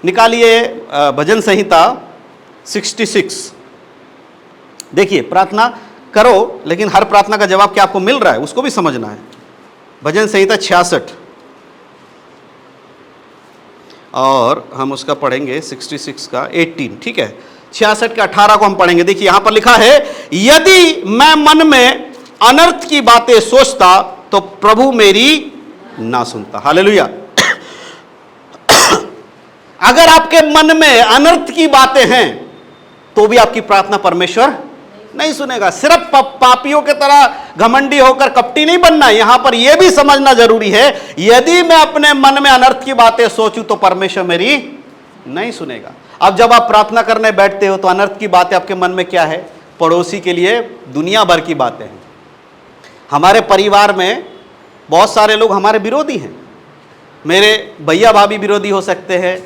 निकालिए भजन संहिता 66। देखिए, प्रार्थना करो, लेकिन हर प्रार्थना का जवाब क्या आपको मिल रहा है उसको भी समझना है। भजन संहिता 66 और हम उसका पढ़ेंगे 66 का 18, ठीक है। 66 के 18 को हम पढ़ेंगे। देखिए यहां पर लिखा है, यदि मैं मन में अनर्थ की बातें सोचता तो प्रभु मेरी ना सुनता। हालेलुया। अगर आपके मन में अनर्थ की बातें हैं तो भी आपकी प्रार्थना परमेश्वर नहीं सुनेगा। सिर्फ पापियों के तरह घमंडी होकर कपटी नहीं बनना। यहां पर यह भी समझना जरूरी है, यदि मैं अपने मन में अनर्थ की बातें सोचूं तो परमेश्वर मेरी नहीं सुनेगा। अब जब आप प्रार्थना करने बैठते हो तो अनर्थ की बातें आपके मन में क्या है? पड़ोसी के लिए दुनिया भर की बातें हैं। हमारे परिवार में बहुत सारे लोग हमारे विरोधी हैं। मेरे भैया भाभी विरोधी हो सकते हैं,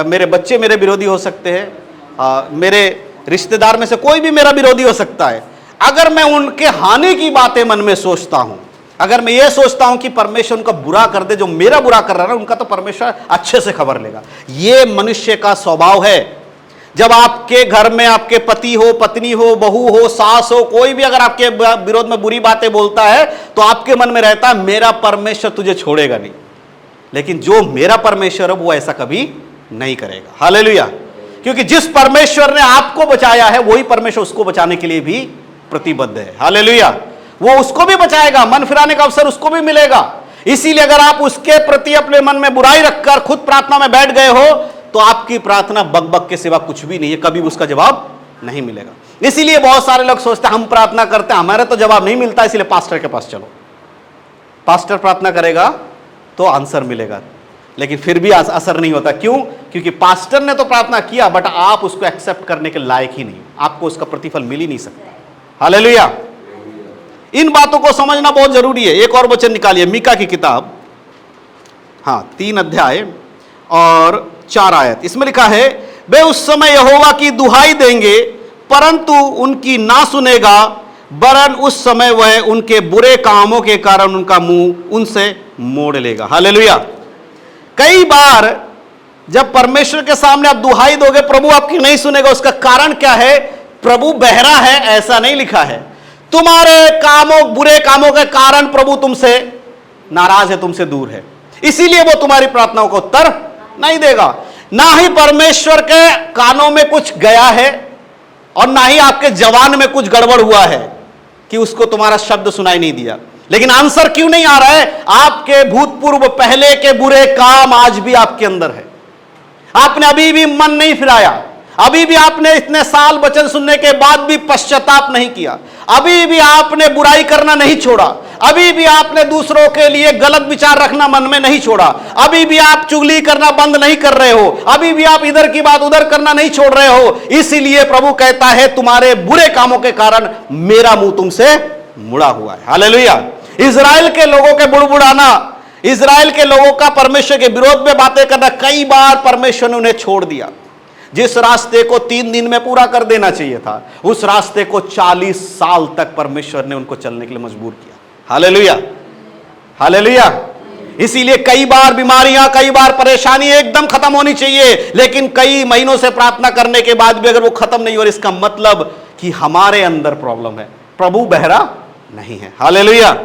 मेरे बच्चे मेरे विरोधी हो सकते हैं, मेरे रिश्तेदार में से कोई भी मेरा विरोधी हो सकता है। अगर मैं उनके हानि की बातें मन में सोचता हूं, अगर मैं ये सोचता हूं कि परमेश्वर उनका बुरा कर दे, जो मेरा बुरा कर रहा है उनका तो परमेश्वर अच्छे से खबर लेगा। ये मनुष्य का स्वभाव है। जब आपके घर में आपके पति हो, पत्नी हो, बहू हो, सास हो, कोई भी अगर आपके विरोध में बुरी बातें बोलता है तो आपके मन में रहता है मेरा परमेश्वर तुझे छोड़ेगा नहीं। लेकिन जो मेरा परमेश्वर है वो ऐसा कभी नहीं करेगा। हालेलुया। क्योंकि जिस परमेश्वर ने आपको बचाया है वही परमेश्वर उसको बचाने के लिए भी प्रतिबद्ध है। हालेलुया। वो उसको भी बचाएगा, मन फिराने का अवसर उसको भी मिलेगा। इसीलिए अगर आप उसके प्रति अपने मन में बुराई रखकर खुद प्रार्थना में बैठ गए हो तो आपकी प्रार्थना बकबक के सिवा कुछ भी नहीं है, कभी उसका जवाब नहीं मिलेगा। इसीलिए बहुत सारे लोग सोचते हैं हम प्रार्थना करते हैं, हमारे तो जवाब नहीं मिलता, इसलिए पास्टर के पास चलो। पास्टर प्रार्थना करेगा तो आंसर मिलेगा, लेकिन फिर भी असर नहीं होता। क्यों? क्योंकि पास्टर ने तो प्रार्थना किया बट आप उसको एक्सेप्ट करने के लायक ही नहीं, आपको उसका प्रतिफल मिल ही नहीं सकता। हालेलुया। इन बातों को समझना बहुत जरूरी है। एक और वचन निकालिए, मीका की किताब, 3 अध्याय और 4 आयत। इसमें लिखा है, वे उस समय यहोवा की दुहाई देंगे परंतु उनकी ना सुनेगा, वरन उस समय वह उनके बुरे कामों के कारण उनका मुंह उनसे मोड़ लेगा। हालेलुया। कई बार जब परमेश्वर के सामने आप दुहाई दोगे प्रभु आपकी नहीं सुनेगा, उसका कारण क्या है? प्रभु बहरा है ऐसा नहीं लिखा है। तुम्हारे कामों, बुरे कामों के कारण प्रभु तुमसे नाराज है, तुमसे दूर है, इसीलिए वो तुम्हारी प्रार्थनाओं का उत्तर नहीं देगा। ना ही परमेश्वर के कानों में कुछ गया है और ना ही आपके जवान में कुछ गड़बड़ हुआ है कि उसको तुम्हारा शब्द सुनाई नहीं दिया। लेकिन आंसर क्यों नहीं आ रहा है? आपके भूतपूर्व पहले के बुरे काम आज भी आपके अंदर है। आपने अभी भी मन नहीं फिराया, अभी भी आपने इतने साल वचन सुनने के बाद भी पश्चाताप नहीं किया, अभी भी आपने बुराई करना नहीं छोड़ा, अभी भी आपने दूसरों के लिए गलत विचार रखना मन में नहीं छोड़ा, अभी भी आप चुगली करना बंद नहीं कर रहे हो, अभी भी आप इधर की बात उधर करना नहीं छोड़ रहे हो। इसीलिए प्रभु कहता है तुम्हारे बुरे कामों के कारण मेरा मुंह तुमसे मुड़ा हुआ है। हालेलुया। इजराइल के लोगों के बुड़बुड़ाना, इजराइल के लोगों का परमेश्वर के विरोध में बातें करना, कई बार परमेश्वर ने उन्हें छोड़ दिया। जिस रास्ते को 3 दिन में पूरा कर देना चाहिए था, उस रास्ते को 40 साल तक परमेश्वर ने उनको चलने के लिए मजबूर किया। हालेलुया। हालेलुया। इसीलिए कई बार बीमारियां, कई बार परेशानी एकदम खत्म होनी चाहिए, लेकिन कई महीनों से प्रार्थना करने के बाद भी अगर वो खत्म नहीं हो रही, इसका मतलब कि हमारे अंदर प्रॉब्लम है, प्रभु बहरा नहीं है। हालेलुया।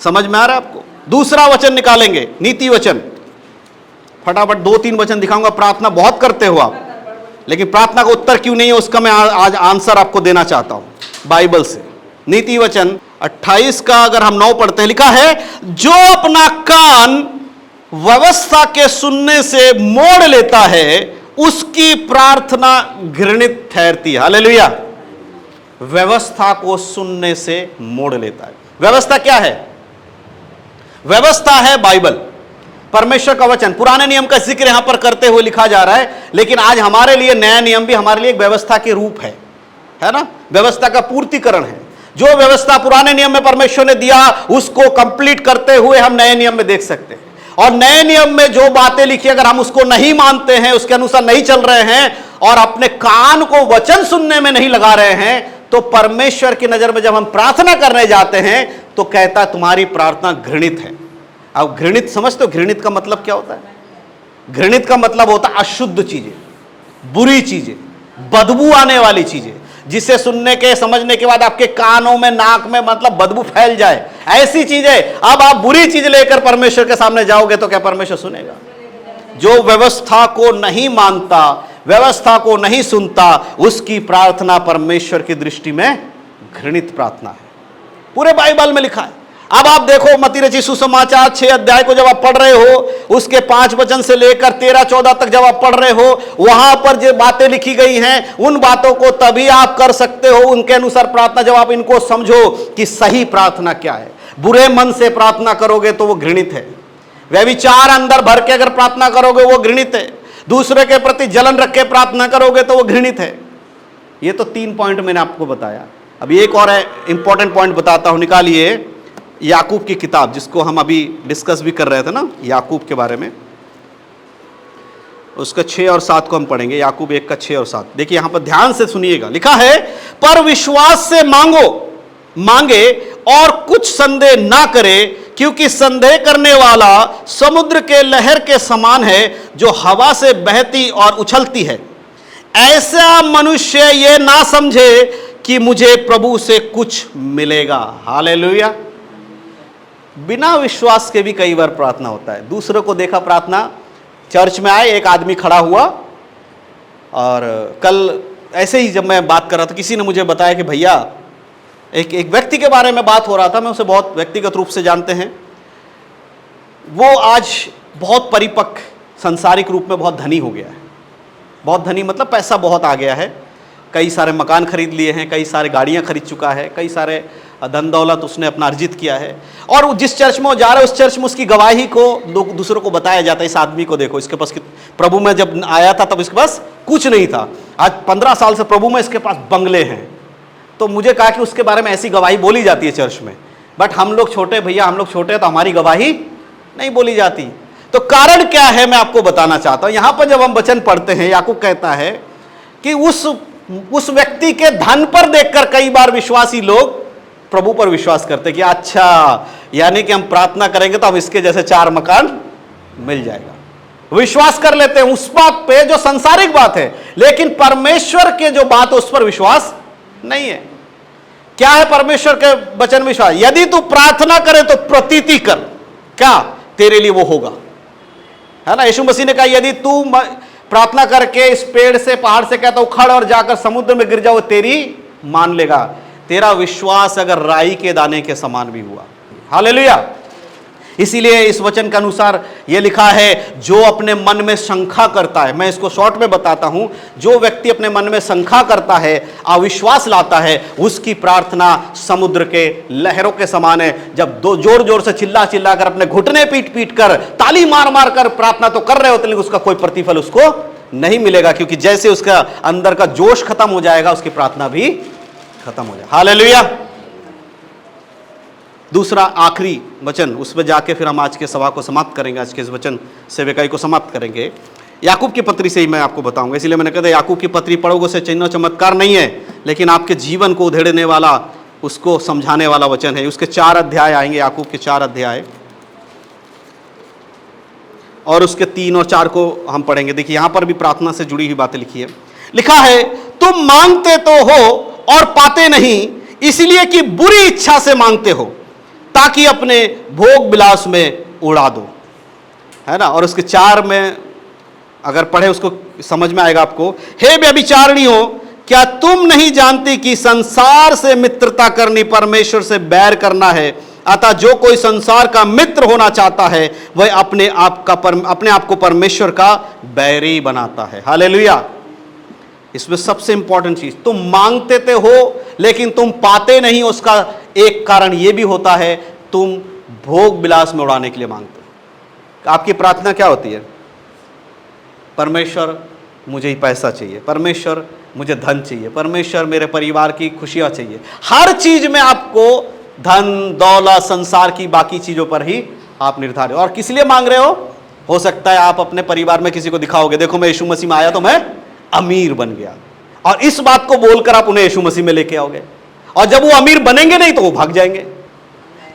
समझ में आ रहा है आपको? दूसरा वचन निकालेंगे, नीति वचन। फटाफट 2-3 वचन दिखाऊंगा। प्रार्थना बहुत करते हो आप, लेकिन प्रार्थना का उत्तर क्यों नहीं है उसका मैं आज आंसर आपको देना चाहता हूं बाइबल से। नीति वचन 28 का अगर हम 9 पढ़ते हैं, लिखा है, जो अपना कान व्यवस्था के सुनने से मोड़ लेता है उसकी प्रार्थना घृणित ठहरती है। हालेलुया। व्यवस्था को सुनने से मोड़ लेता है। व्यवस्था क्या है? व्यवस्था है बाइबल, परमेश्वर का वचन। पुराने नियम का जिक्र यहां पर करते हुए लिखा जा रहा है, लेकिन आज हमारे लिए नया नियम भी हमारे लिए एक व्यवस्था के रूप है ना? व्यवस्था का पूर्तिकरण है। जो व्यवस्था पुराने नियम में परमेश्वर ने दिया उसको कंप्लीट करते हुए हम नए नियम में देख सकते हैं। और नए नियम में जो बातें लिखी अगर हम उसको नहीं मानते हैं, उसके अनुसार नहीं चल रहे हैं और अपने कान को वचन सुनने में नहीं लगा रहे हैं, तो परमेश्वर की नजर में जब हम प्रार्थना करने जाते हैं तो कहता तुम्हारी प्रार्थना घृणित है। अब घृणित समझते हो? घृणित का मतलब क्या होता है? घृणित का मतलब होता है अशुद्ध चीजें, बुरी चीजें, बदबू आने वाली चीजें, जिसे सुनने के समझने के बाद आपके कानों में नाक में मतलब बदबू फैल जाए, ऐसी चीजें। अब आप बुरी चीज लेकर परमेश्वर के सामने जाओगे तो क्या परमेश्वर सुनेगा? जो व्यवस्था को नहीं मानता, व्यवस्था को नहीं सुनता, उसकी प्रार्थना परमेश्वर की दृष्टि में घृणित प्रार्थना है। पूरे बाइबल में लिखा है। अब आप देखो मत्ती रचित सुसमाचार 6 अध्याय को जब आप पढ़ रहे हो, उसके 5 वचन से लेकर 13-14 तक जब आप पढ़ रहे हो, वहां पर जो बातें लिखी गई हैं, उन बातों को तभी आप कर सकते हो, उनके अनुसार प्रार्थना, जब आप इनको समझो कि सही प्रार्थना क्या है। बुरे मन से प्रार्थना करोगे तो वो घृणित है। व्यभिचार अंदर भर के अगर प्रार्थना करोगे वो घृणित है। दूसरे के प्रति जलन रख के प्रार्थना करोगे तो वो घृणित है। ये तो 3 पॉइंट मैंने आपको बताया। अभी एक और इंपॉर्टेंट पॉइंट बताता हूं, निकालिए याकूब की किताब, जिसको हम अभी डिस्कस भी कर रहे थे ना, याकूब के बारे में। उसका 6 और 7 को हम पढ़ेंगे, याकूब 1 का 6 और 7। देखिए यहां पर ध्यान से सुनिएगा, लिखा है, पर विश्वास से मांगे और कुछ संदेह ना करे, क्योंकि संदेह करने वाला समुद्र के लहर के समान है, जो हवा से बहती और उछलती है। ऐसा मनुष्य ये ना समझे कि मुझे प्रभु से कुछ मिलेगा। हालेलुया। बिना विश्वास के भी कई बार प्रार्थना होता है। दूसरों को देखा प्रार्थना, चर्च में आए, एक आदमी खड़ा हुआ, और कल ऐसे ही जब मैं बात कर रहा था, किसी ने मुझे बताया कि भैया एक व्यक्ति के बारे में बात हो रहा था, मैं उसे बहुत व्यक्तिगत रूप से जानते हैं। वो आज बहुत परिपक्व, सांसारिक रूप में बहुत धनी हो गया है। बहुत धनी मतलब पैसा बहुत आ गया है, कई सारे मकान खरीद लिए हैं, कई सारे गाड़ियां खरीद चुका है, कई सारे धन दौलत उसने अपना अर्जित किया है। और जिस चर्च में वो जा रहा है, उस चर्च में उसकी गवाही को दूसरों को बताया जाता है, इस आदमी को देखो, इसके पास, प्रभु में जब आया था तब इसके पास कुछ नहीं था, आज 15 साल से प्रभु में इसके पास बंगले हैं। तो मुझे कहा कि उसके बारे में ऐसी गवाही बोली जाती है चर्च में, बट हम लोग छोटे, भैया हम लोग छोटे हैं, तो हमारी गवाही नहीं बोली जाती। तो कारण क्या है मैं आपको बताना चाहता हूं। यहां पर जब हम वचन पढ़ते हैं, याकूब कहता है कि उस व्यक्ति के धन पर देखकर कई बार विश्वासी लोग प्रभु पर विश्वास करते कि अच्छा, यानी कि हम प्रार्थना करेंगे तो अब इसके जैसे 4 मकान मिल जाएगा। विश्वास कर लेते हैं उस बात पे जो सांसारिक बात है, लेकिन परमेश्वर के जो बात है उस पर विश्वास नहीं है। क्या है परमेश्वर के वचन विश्वास? यदि तू प्रार्थना करे तो प्रतीति कर, क्या तेरे लिए वो होगा, है ना। यीशु मसीह ने कहा, यदि तू प्रार्थना करके इस पेड़ से, पहाड़ से कहता उखड़ और जाकर समुद्र में गिर जाओ, तेरी मान लेगा। तेरा विश्वास अगर राई के दाने के समान भी हुआ। हालेलुया। इसीलिए इस वचन के अनुसार यह लिखा है, जो अपने मन में शंका करता है, मैं इसको शॉर्ट में बताता हूं, जो व्यक्ति अपने मन में शंका करता है, अविश्वास लाता है, उसकी प्रार्थना समुद्र के लहरों के समान है। जब दो जोर जोर से चिल्ला चिल्ला कर, अपने घुटने पीट पीट कर, ताली मार मार कर प्रार्थना तो कर रहे होते, लेकिन उसका कोई प्रतिफल उसको नहीं मिलेगा, क्योंकि जैसे उसका अंदर का जोश खत्म हो जाएगा, उसकी प्रार्थना भी खत्म हो जाएगा। हालेलुया। दूसरा आखिरी वचन, उसमें जाके फिर हम आज के सभा को समाप्त करेंगे, आज के इस वचन सेवकाई को समाप्त करेंगे। याकूब की पत्री से ही मैं आपको बताऊंगा, इसलिए मैंने कहा याकूब की पत्री पढ़ोगे से चिन्ह चमत्कार नहीं है, लेकिन आपके जीवन को उधेड़ने वाला, उसको समझाने वाला वचन है। उसके 4 अध्याय आएंगे, याकूब के 4 अध्याय, और उसके 3 और 4 को हम पढ़ेंगे। देखिए यहां पर भी प्रार्थना से जुड़ी हुई बातें लिखी है। लिखा है, तुम मांगते तो हो और पाते नहीं, इसलिए कि बुरी इच्छा से मांगते हो, ताकि अपने भोग विलास में उड़ा दो, है ना। और उसके 4 में अगर पढ़े उसको समझ में आएगा आपको। हे व्यभिचारिणियों, क्या तुम नहीं जानती कि संसार से मित्रता करनी परमेश्वर से बैर करना है? अतः जो कोई संसार का मित्र होना चाहता है, वह अपने आप को परमेश्वर का बैरी बनाता है। हालेलुया। इसमें सबसे इंपॉर्टेंट चीज, तुम मांगते तो हो लेकिन तुम पाते नहीं, उसका एक कारण यह भी होता है, तुम भोग विलास में उड़ाने के लिए मांगते हो। आपकी प्रार्थना क्या होती है? परमेश्वर मुझे ही पैसा चाहिए, परमेश्वर मुझे धन चाहिए, परमेश्वर मेरे परिवार की खुशियां चाहिए। हर चीज में आपको धन दौलत, संसार की बाकी चीजों पर ही आप निर्धारित। और किस लिए मांग रहे हो सकता है आप अपने परिवार में किसी को दिखाओगे, देखो मैं यीशु मसीह में आया तो मैं अमीर बन गया, और इस बात को बोलकर आप उन्हें यीशु मसीह में लेके आओगे, और जब वो अमीर बनेंगे नहीं तो वो भाग जाएंगे।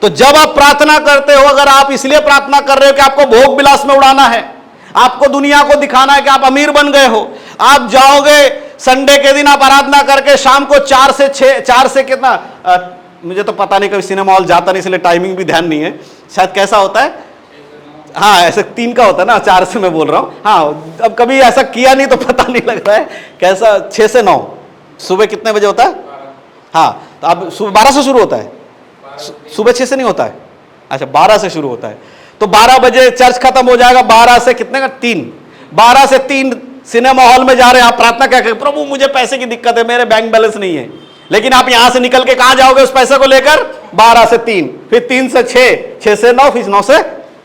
तो जब आप प्रार्थना करते हो, अगर आप इसलिए प्रार्थना कर रहे हो कि आपको भोग विलास में उड़ाना है, आपको दुनिया को दिखाना है कि आप अमीर बन गए हो। आप जाओगे संडे के दिन, आप आराधना करके शाम को 4 से कितना, मुझे तो पता नहीं, कभी सिनेमा हॉल जाता नहीं इसलिए टाइमिंग भी ध्यान नहीं है, शायद कैसा होता है, हाँ ऐसे 3 का होता है ना, 4 से मैं बोल रहा हूँ। हाँ, अब कभी ऐसा किया नहीं तो पता नहीं लग रहा है कैसा। 6 से 9 सुबह कितने बजे होता है? हाँ, तो अब सुबह 12 से शुरू होता है, सुबह 6 से नहीं होता है, अच्छा 12 से शुरू होता है। तो 12 बजे चर्च खत्म हो जाएगा, 12 से कितने का 3, 12 से 3 सिनेमा हॉल में जा रहे हैं। आप प्रार्थना क्या करें? प्रभु मुझे पैसे की दिक्कत है, मेरे बैंक बैलेंस नहीं है। लेकिन आप यहां से निकल के कहां जाओगे उस पैसे को लेकर? 12 से 3, फिर 3 से 6, 6 से 9, फिर 9 से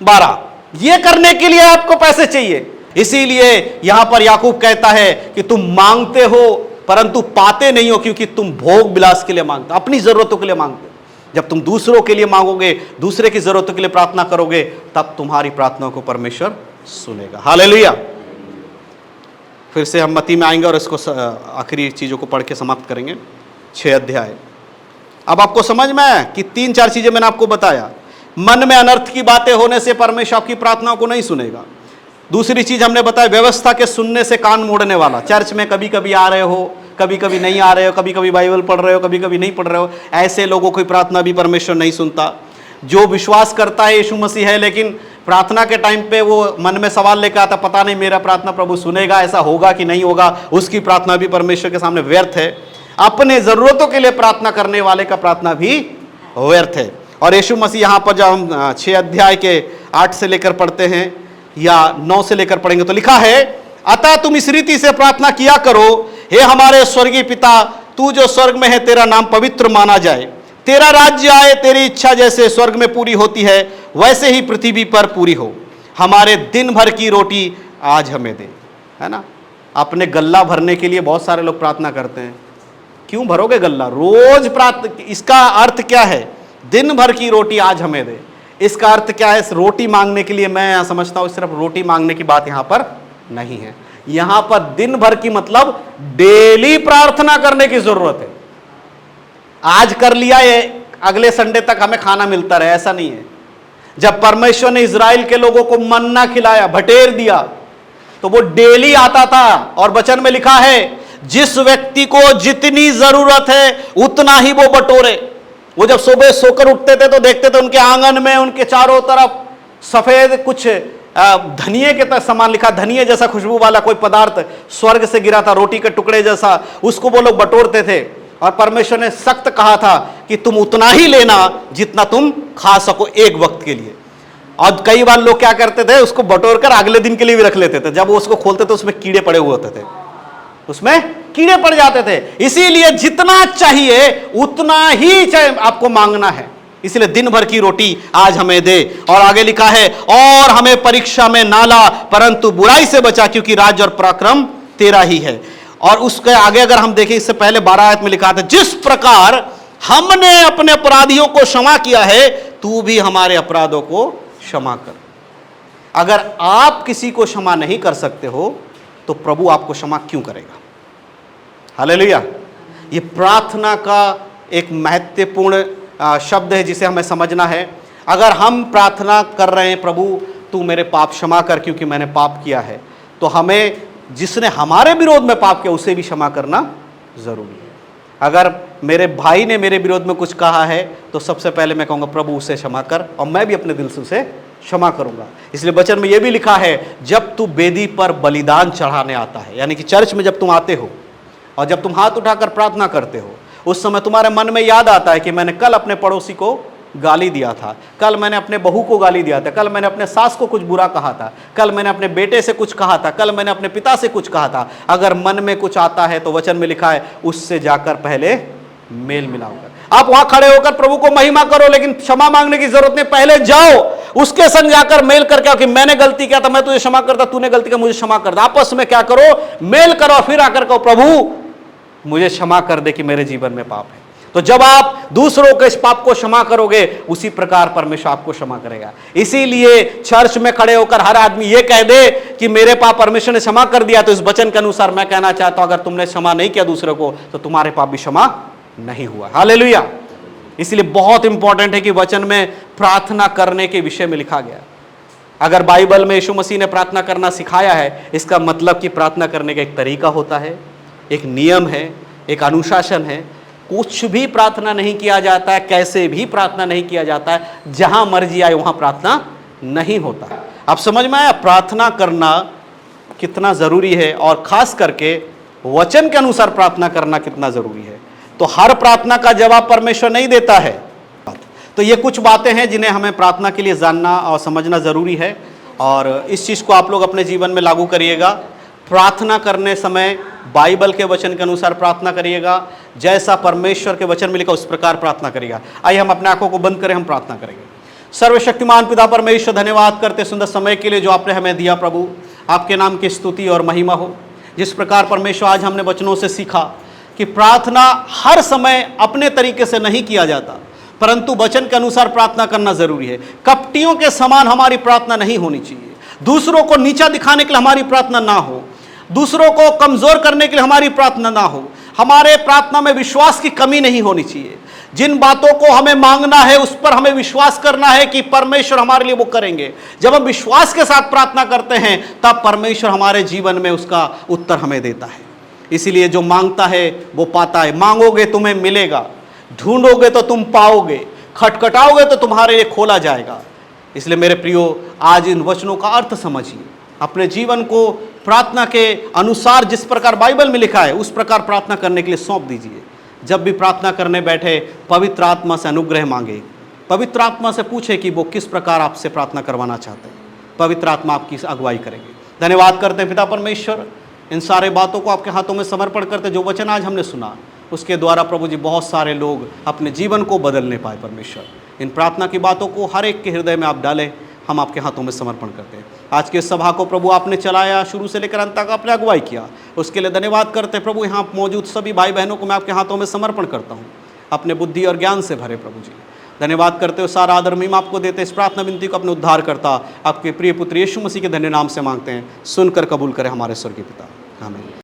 12। ये करने के लिए आपको पैसे चाहिए। इसीलिए यहां पर याकूब कहता है कि तुम मांगते हो परंतु पाते नहीं हो, क्योंकि तुम भोग विलास के लिए मांगते हो, अपनी जरूरतों के लिए मांगते हो। जब तुम दूसरों के लिए मांगोगे, दूसरे की जरूरतों के लिए प्रार्थना करोगे, तब तुम्हारी प्रार्थनाओं को परमेश्वर सुनेगा। हालेलुया। फिर से हम मत्ती में आएंगे और इसको आखिरी चीजों को पढ़ के समाप्त करेंगे। 6 अध्याय। अब आपको समझ में आया कि 3-4 चीजें मैंने आपको बताया। मन में अनर्थ की बातें होने से परमेश्वर आपकी प्रार्थनाओं को नहीं सुनेगा। दूसरी चीज हमने बताया, व्यवस्था के सुनने से कान मोड़ने वाला। चर्च में कभी कभी आ रहे हो, कभी कभी नहीं आ रहे हो, कभी कभी बाइबल पढ़ रहे हो, कभी कभी नहीं पढ़ रहे हो, ऐसे लोगों की प्रार्थना भी परमेश्वर नहीं सुनता। जो विश्वास करता है यीशु मसीह है, लेकिन प्रार्थना के टाइम पे वो मन में सवाल लेकर आता, पता नहीं मेरा प्रार्थना प्रभु सुनेगा, ऐसा होगा कि नहीं होगा, उसकी प्रार्थना भी परमेश्वर के सामने व्यर्थ है। अपने जरूरतों के लिए प्रार्थना करने वाले का प्रार्थना भी व्यर्थ है। और यीशु मसीह यहाँ पर जब हम 6 अध्याय के 8 से लेकर पढ़ते हैं या 9 से लेकर पढ़ेंगे तो लिखा है, अतः तुम इस रीति से प्रार्थना किया करो, हे हमारे स्वर्गीय पिता, तू जो स्वर्ग में है, तेरा नाम पवित्र माना जाए, तेरा राज्य आए, तेरी इच्छा जैसे स्वर्ग में पूरी होती है वैसे ही पृथ्वी पर पूरी हो। हमारे दिन भर की रोटी आज हमें दे। है ना, अपने गल्ला भरने के लिए बहुत सारे लोग प्रार्थना करते हैं। क्यों भरोगे गल्ला? रोज प्रार्थना। इसका अर्थ क्या है? दिन भर की रोटी आज हमें दे। इसका अर्थ क्या है? रोटी मांगने के लिए मैं यहां समझता हूं सिर्फ रोटी मांगने की बात यहां पर नहीं है। यहां पर दिन भर की मतलब डेली प्रार्थना करने की जरूरत है। आज कर लिया, ये अगले संडे तक हमें खाना मिलता रहे, ऐसा नहीं है। जब परमेश्वर ने इजराइल के लोगों को मन्ना खिलाया, भटेर दिया, तो वो डेली आता था। और वचन में लिखा है, जिस व्यक्ति को जितनी जरूरत है उतना ही वो बटोरे। वो जब सुबह सोकर उठते थे तो देखते थे उनके आंगन में, उनके चारों तरफ सफेद कुछ धनिये के तरह सामान लिखा, धनिये जैसा खुशबू वाला कोई पदार्थ स्वर्ग से गिरा था, रोटी के टुकड़े जैसा, उसको वो लोग बटोरते थे। और परमेश्वर ने सख्त कहा था कि तुम उतना ही लेना जितना तुम खा सको एक वक्त के लिए। और कई बार लोग क्या करते थे, उसको बटोर कर अगले दिन के लिए भी रख लेते थे। जब वो उसको खोलते थे उसमें कीड़े पड़े हुए होते थे, उसमें कीड़े पड़ जाते थे। इसीलिए जितना चाहिए उतना ही आपको मांगना है। इसलिए दिन भर की रोटी आज हमें दे। और आगे लिखा है, और हमें परीक्षा में ना ला परंतु बुराई से बचा, क्योंकि राज्य और पराक्रम तेरा ही है। और उसके आगे अगर हम देखें, इससे पहले 12 आयत में लिखा था, जिस प्रकार हमने अपने अपराधियों को क्षमा किया है, तू भी हमारे अपराधों को क्षमा कर। अगर आप किसी को क्षमा नहीं कर सकते हो तो प्रभु आपको क्षमा क्यों करेगा? हालेलुया। ये प्रार्थना का एक महत्वपूर्ण शब्द है जिसे हमें समझना है। अगर हम प्रार्थना कर रहे हैं, प्रभु तू मेरे पाप क्षमा कर क्योंकि मैंने पाप किया है, तो हमें जिसने हमारे विरोध में पाप किया उसे भी क्षमा करना जरूरी है। अगर मेरे भाई ने मेरे विरोध में कुछ कहा है तो सबसे पहले मैं कहूँगा, प्रभु उसे क्षमा कर, और मैं भी अपने दिल से उसे क्षमा करूंगा। इसलिए वचन में यह भी लिखा है, जब तू वेदी पर बलिदान चढ़ाने आता है, यानी कि चर्च में जब तुम आते हो और जब तुम हाथ उठाकर प्रार्थना करते हो, उस समय तुम्हारे मन में याद आता है कि मैंने कल अपने पड़ोसी को गाली दिया था, कल मैंने अपने बहू को गाली दिया था, कल मैंने अपने सास को कुछ बुरा कहा था, कल मैंने अपने बेटे से कुछ कहा था, कल मैंने अपने पिता से कुछ कहा था। अगर मन में कुछ आता है तो वचन में लिखा है, उससे जाकर पहले मेल मिलाओ। आप वहां खड़े होकर प्रभु को महिमा करो, लेकिन क्षमा मांगने की जरूरत नहीं। पहले जाओ उसके संग जाकर मेल करके आओ कि मैंने गलती किया था, मैं तुझे क्षमा करता, तूने गलती किया, मुझे क्षमा कर दे। आपस में क्या करो, मेल करो, फिर आकर कहो, प्रभु मुझे क्षमा कर दे कि मेरे जीवन में पाप है। तो जब आप दूसरों के इस पाप को क्षमा करोगे, उसी प्रकार परमेश्वर आपको क्षमा करेगा। इसीलिए चर्च में खड़े होकर हर आदमी ये कह दे कि मेरे पाप परमेश्वर ने क्षमा कर दिया, तो इस वचन के अनुसार मैं कहना चाहता हूं, अगर तुमने क्षमा नहीं किया दूसरे को, तो तुम्हारे पाप भी क्षमा नहीं हुआ। हालेलुया। इसलिए बहुत इंपॉर्टेंट है कि वचन में प्रार्थना करने के विषय में लिखा गया। अगर बाइबल में यीशु मसीह ने प्रार्थना करना सिखाया है, इसका मतलब कि प्रार्थना करने का एक तरीका होता है, एक नियम है, एक अनुशासन है। कुछ भी प्रार्थना नहीं किया जाता है, कैसे भी प्रार्थना नहीं किया जाता है, जहां मर्जी आए वहां प्रार्थना नहीं होता। आप समझ में आया प्रार्थना करना कितना जरूरी है, और खास करके वचन के अनुसार प्रार्थना करना कितना जरूरी है। तो हर प्रार्थना का जवाब परमेश्वर नहीं देता है। तो ये कुछ बातें हैं जिन्हें हमें प्रार्थना के लिए जानना और समझना जरूरी है, और इस चीज को आप लोग अपने जीवन में लागू करिएगा। प्रार्थना करने समय बाइबल के वचन के अनुसार प्रार्थना करिएगा, जैसा परमेश्वर के वचन में लिखा उस प्रकार प्रार्थना करिएगा। आइए हम अपने आंखों को बंद करें, हम प्रार्थना करेंगे। सर्वशक्तिमान पिता परमेश्वर, धन्यवाद करते सुंदर समय के लिए जो आपने हमें दिया। प्रभु, आपके नाम की स्तुति और महिमा हो। जिस प्रकार परमेश्वर आज हमने वचनों से सीखा कि प्रार्थना हर समय अपने तरीके से नहीं किया जाता, परंतु वचन के अनुसार प्रार्थना करना जरूरी है। कपटियों के समान हमारी प्रार्थना नहीं होनी चाहिए। दूसरों को नीचा दिखाने के लिए हमारी प्रार्थना ना हो, दूसरों को कमजोर करने के लिए हमारी प्रार्थना ना हो। हमारे प्रार्थना में विश्वास की कमी नहीं होनी चाहिए। जिन बातों को हमें मांगना है उस पर हमें विश्वास करना है कि परमेश्वर हमारे लिए वो करेंगे। जब हम विश्वास के साथ प्रार्थना करते हैं तब परमेश्वर हमारे जीवन में उसका उत्तर हमें देता है। इसीलिए जो मांगता है वो पाता है। मांगोगे तुम्हें मिलेगा, ढूंढोगे तो तुम पाओगे, खटखटाओगे तो तुम्हारे लिए खोला जाएगा। इसलिए मेरे प्रियो, आज इन वचनों का अर्थ समझिए, अपने जीवन को प्रार्थना के अनुसार जिस प्रकार बाइबल में लिखा है उस प्रकार प्रार्थना करने के लिए सौंप दीजिए। जब भी प्रार्थना करने बैठे पवित्र आत्मा से अनुग्रह मांगे, पवित्र आत्मा से पूछे कि वो किस प्रकार आपसे प्रार्थना करवाना चाहते हैं। पवित्र आत्मा आपकी अगुवाई करेंगे। धन्यवाद करते हैं पिता परमेश्वर, इन सारे बातों को आपके हाथों में समर्पण करते। जो वचन आज हमने सुना उसके द्वारा प्रभु जी बहुत सारे लोग अपने जीवन को बदलने पाए। परमेश्वर, इन प्रार्थना की बातों को हर एक के हृदय में आप डालें, हम आपके हाथों में समर्पण करते हैं। आज के सभा को प्रभु आपने चलाया, शुरू से लेकर अंत तक आपने अगुवाई किया, उसके लिए धन्यवाद करते हैं। प्रभु, यहाँ मौजूद सभी भाई बहनों को मैं आपके हाथों में समर्पण करता हूँ, अपने बुद्धि और ज्ञान से भरे। प्रभु जी धन्यवाद करते हो, सारा आदर महिमा आपको देते। इस प्रार्थना विनती को अपने उद्धार करता आपके प्रिय पुत्र यीशु मसीह के धन्य नाम से मांगते हैं, सुनकर कबूल करें हमारे स्वर्गीय पिता। आमीन।